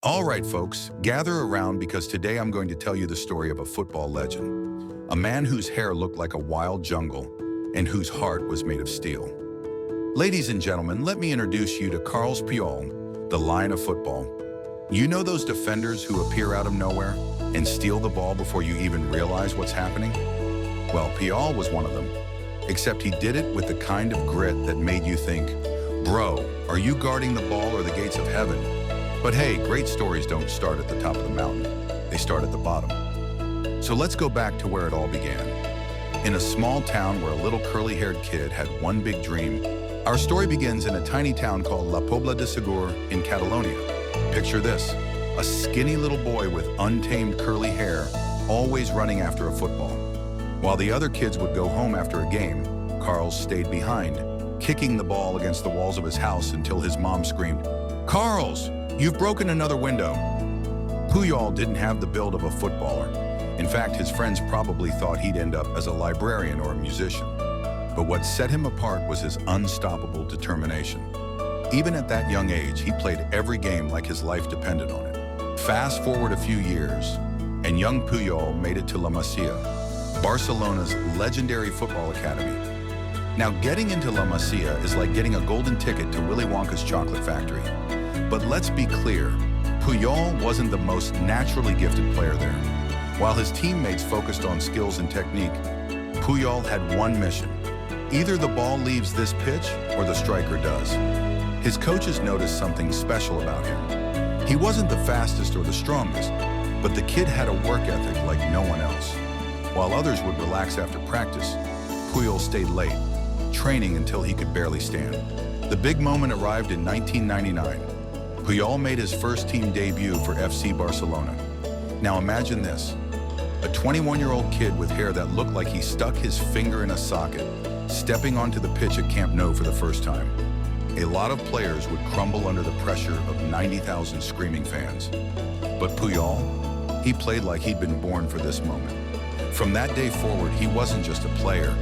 All right, folks, gather around because today I'm going to tell you the story of a football legend, a man whose hair looked like a wild jungle and whose heart was made of steel. Ladies and gentlemen, let me introduce you to Carles Puyol, the Lion of football. You know those defenders who appear out of nowhere and steal the ball before you even realize what's happening? Well, Puyol was one of them, except he did it with the kind of grit that made you think, bro, are you guarding the ball or the gates of heaven? But hey, great stories don't start at the top of the mountain. They start at the bottom. So let's go back to where it all began. In a small town where a little curly-haired kid had one big dream, our story begins in a tiny town called La Pobla de Segur in Catalonia. Picture this, a skinny little boy with untamed curly hair, always running after a football. While the other kids would go home after a game, Carles stayed behind, kicking the ball against the walls of his house until his mom screamed, "Carles, you've broken another window." Puyol didn't have the build of a footballer. In fact, his friends probably thought he'd end up as a librarian or a musician. But what set him apart was his unstoppable determination. Even at that young age, he played every game like his life depended on it. Fast forward a few years, and young Puyol made it to La Masia, Barcelona's legendary football academy. Now, getting into La Masia is like getting a golden ticket to Willy Wonka's chocolate factory. But let's be clear, Puyol wasn't the most naturally gifted player there. While his teammates focused on skills and technique, Puyol had one mission. Either the ball leaves this pitch or the striker does. His coaches noticed something special about him. He wasn't the fastest or the strongest, but the kid had a work ethic like no one else. While others would relax after practice, Puyol stayed late, training until he could barely stand. The big moment arrived in 1999. Puyol made his first team debut for FC Barcelona. Now imagine this, a 21-year-old kid with hair that looked like he stuck his finger in a socket, stepping onto the pitch at Camp Nou for the first time. A lot of players would crumble under the pressure of 90,000 screaming fans. But Puyol, he played like he'd been born for this moment. From that day forward, he wasn't just a player,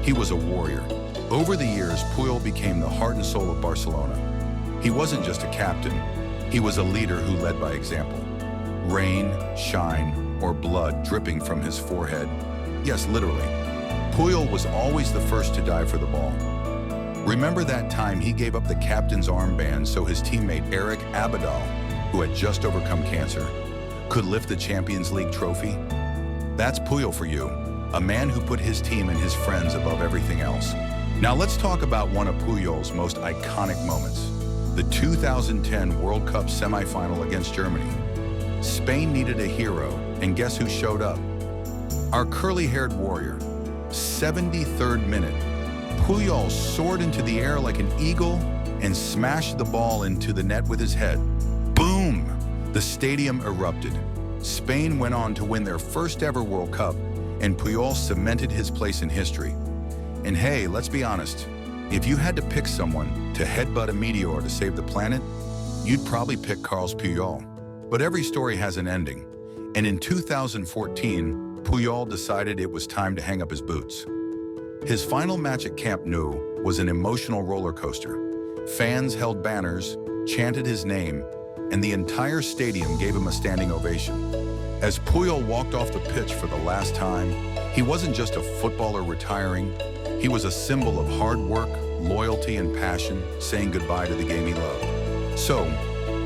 he was a warrior. Over the years, Puyol became the heart and soul of Barcelona. He wasn't just a captain, he was a leader who led by example. Rain, shine, or blood dripping from his forehead. Yes, literally. Puyol was always the first to dive for the ball. Remember that time he gave up the captain's armband so his teammate Eric Abidal, who had just overcome cancer, could lift the Champions League trophy? That's Puyol for you, a man who put his team and his friends above everything else. Now let's talk about one of Puyol's most iconic moments. The 2010 World Cup semifinal against Germany. Spain needed a hero, and guess who showed up? Our curly-haired warrior. 73rd minute. Puyol soared into the air like an eagle and smashed the ball into the net with his head. Boom! The stadium erupted. Spain went on to win their first ever World Cup, and Puyol cemented his place in history. And hey, let's be honest, if you had to pick someone to headbutt a meteor to save the planet, you'd probably pick Carles Puyol. But every story has an ending, and in 2014, Puyol decided it was time to hang up his boots. His final match at Camp Nou was an emotional roller coaster. Fans held banners, chanted his name, and the entire stadium gave him a standing ovation. As Puyol walked off the pitch for the last time, he wasn't just a footballer retiring, he was a symbol of hard work, loyalty, and passion, saying goodbye to the game he loved. So,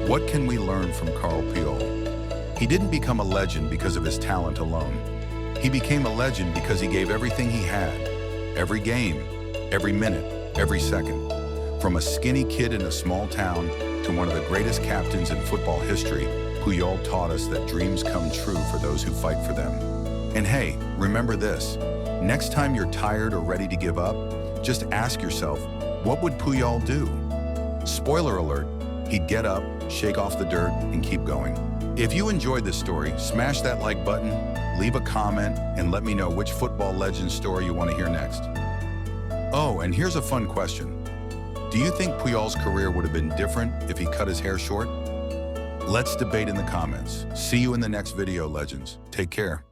what can we learn from Carles Puyol? He didn't become a legend because of his talent alone. He became a legend because he gave everything he had, every game, every minute, every second. From a skinny kid in a small town to one of the greatest captains in football history, Puyol taught us that dreams come true for those who fight for them. And hey, remember this, next time you're tired or ready to give up, just ask yourself, what would Puyol do? Spoiler alert, he'd get up, shake off the dirt, and keep going. If you enjoyed this story, smash that like button, leave a comment, and let me know which football legend story you want to hear next. Oh, and here's a fun question. Do you think Puyol's career would have been different if he cut his hair short? Let's debate in the comments. See you in the next video, legends. Take care.